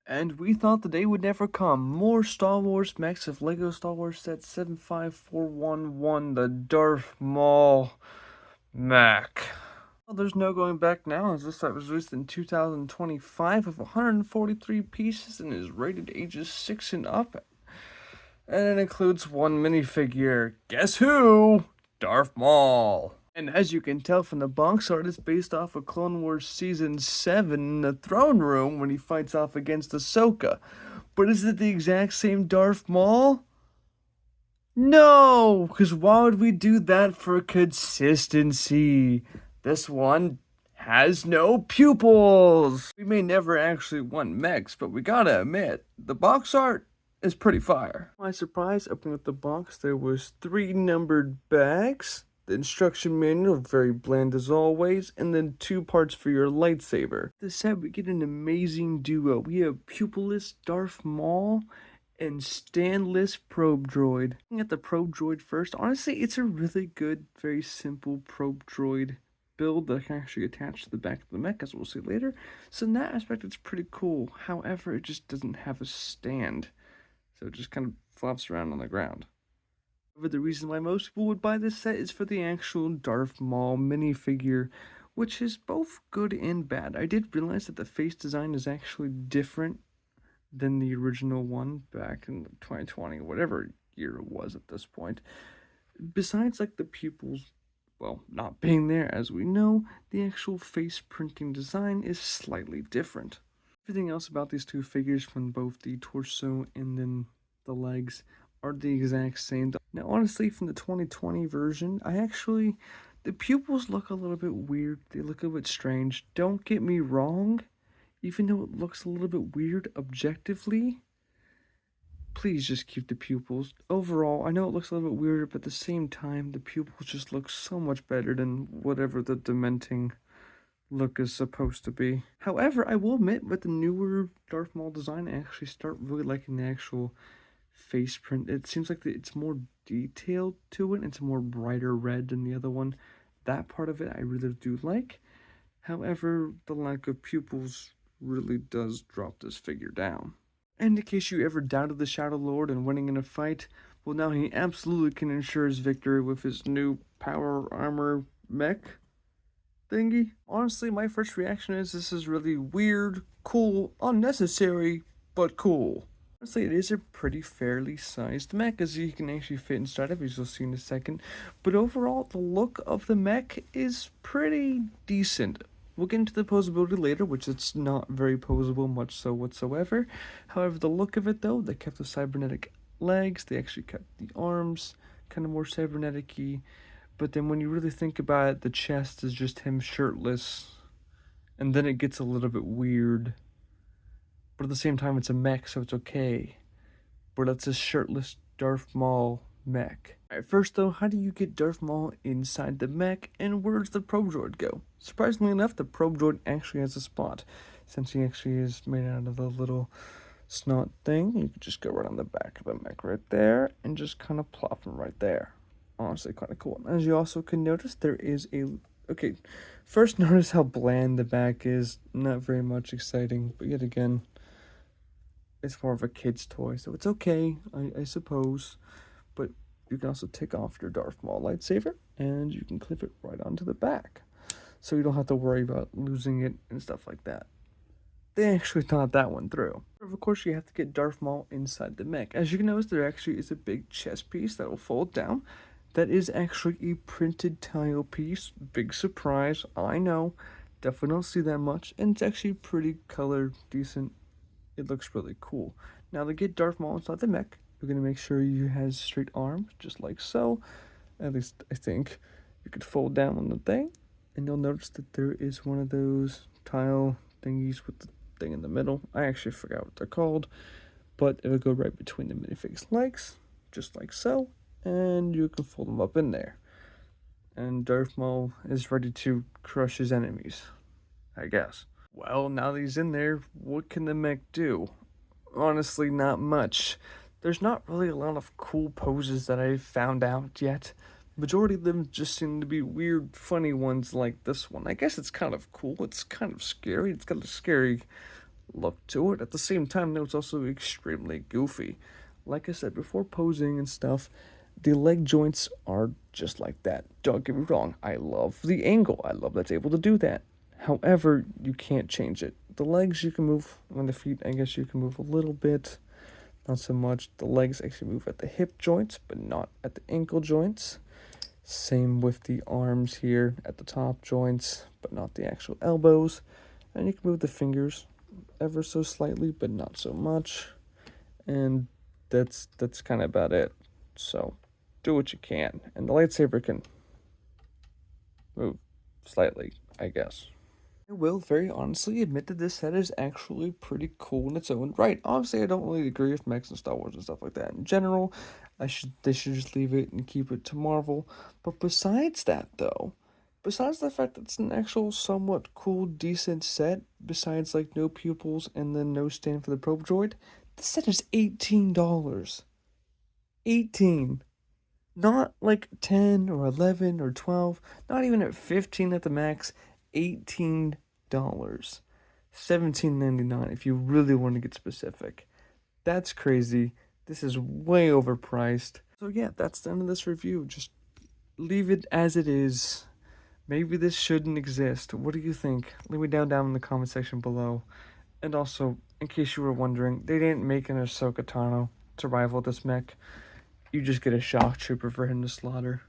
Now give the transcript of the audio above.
And we thought the day would never come. More Star Wars mechs of LEGO Star Wars Set 75411, the Darth Maul mech. Well, there's no going back now, as this set was released in 2025 with 143 pieces and is rated ages 6 and up. And it includes one minifigure. Guess who? Darth Maul. And as you can tell from the box art, it's based off of Clone Wars Season 7 in the throne room when he fights off against Ahsoka. But is it the exact same Darth Maul? No! Because why would we do that for consistency? This one has no pupils! We may never actually want mechs, but we gotta admit, the box art is pretty fire. My surprise, opening up the box, there was 3 numbered bags. The instruction manual, very bland as always, and then 2 parts for your lightsaber. This set, we get an amazing duo. We have pupilless Darth Maul and standless probe droid. Looking at the probe droid first, honestly, it's a really good, very simple probe droid build that can actually attach to the back of the mech, as we'll see later. So in that aspect, it's pretty cool. However, it just doesn't have a stand. So it just kind of flops around on the ground. However, the reason why most people would buy this set is for the actual Darth Maul minifigure, which is both good and bad. I did realize that the face design is actually different than the original one back in 2020, whatever year it was at this point. Besides, like, the pupils, well, not being there, as we know, the actual face printing design is slightly different. Everything else about these two figures, from both the torso and then the legs, are the exact same. Now, honestly, from the 2020 version, the pupils look a little bit weird. They look a bit strange. Don't get me wrong, even though it looks a little bit weird objectively, please just keep the pupils. Overall, I know it looks a little bit weirder, but at the same time, the pupils just look so much better than whatever the dementing look is supposed to be. However, I will admit, with the newer Darth Maul design, I actually start really liking the actual face print. It seems like it's more detailed to it. It's more brighter red than the other one. That part of it I really do like. However, the lack of pupils really does drop this figure down. And in case you ever doubted the Shadow Lord and winning in a fight, well, now he absolutely can ensure his victory with his new power armor mech thingy. Honestly, my first reaction is this is really weird, cool, unnecessary, but cool. Honestly, it is a pretty fairly sized mech, as you can actually fit inside of, as you'll see in a second. But overall, the look of the mech is pretty decent. We'll get into the posability later, which it's not very posable, much so whatsoever. However, the look of it, though, they kept the cybernetic legs, they actually kept the arms kind of more cybernetic-y. But then when you really think about it, the chest is just him shirtless, and then it gets a little bit weird. But at the same time, it's a mech, so it's okay. But it's a shirtless Darth Maul mech. Alright, first though, how do you get Darth Maul inside the mech, and where does the probe droid go? Surprisingly enough, the probe droid actually has a spot. Since he actually is made out of a little snot thing, you can just go right on the back of the mech right there, and just kind of plop him right there. Honestly, kind of cool. As you also can notice, there is a... Okay, first notice how bland the back is. Not very much exciting, but yet again, it's more of a kid's toy, so it's okay, I suppose. But you can also take off your Darth Maul lightsaber, and you can clip it right onto the back. So you don't have to worry about losing it and stuff like that. They actually thought that one through. Of course, you have to get Darth Maul inside the mech. As you can notice, there actually is a big chest piece that will fold down. That is actually a printed tile piece. Big surprise, I know. Definitely don't see that much. And it's actually pretty color decent. It looks really cool. Now, to get Darth Maul inside the mech, you're going to make sure you has straight arms, just like so. At least, I think. You could fold down on the thing, and you'll notice that there is one of those tile thingies with the thing in the middle. I actually forgot what they're called, but it'll go right between the minifig's legs, just like so, and you can fold them up in there. And Darth Maul is ready to crush his enemies, I guess. Well, now that he's in there, what can the mech do? Honestly, not much. There's not really a lot of cool poses that I've found out yet. Majority of them just seem to be weird, funny ones like this one. I guess it's kind of cool. It's kind of scary. It's got a scary look to it. At the same time, though, it's also extremely goofy. Like I said before, posing and stuff, the leg joints are just like that. Don't get me wrong, I love the angle. I love that it's able to do that. However, you can't change it. The legs you can move, on the feet, I guess you can move a little bit, not so much. The legs actually move at the hip joints, but not at the ankle joints. Same with the arms here at the top joints, but not the actual elbows. And you can move the fingers ever so slightly, but not so much. And that's kind of about it. So do what you can. And the lightsaber can move slightly, I guess. I will very honestly admit that this set is actually pretty cool in its own right. Obviously, I don't really agree with mechs and Star Wars and stuff like that in general. They should just leave it and keep it to Marvel. But besides that, though, besides the fact that it's an actual somewhat cool, decent set, besides like no pupils and then no stand for the probe droid, this set is $18. 18. Not like 10 or 11 or 12, not even at 15 at the max, $18. $17.99 if you really want to get specific. That's crazy. This is way overpriced. So yeah, that's the end of this review. Just leave it as it is. Maybe this shouldn't exist. What do you think? Leave me down in the comment section below. And also, in case you were wondering, they didn't make an Ahsoka Tano to rival this mech. You just get a shock trooper for him to slaughter.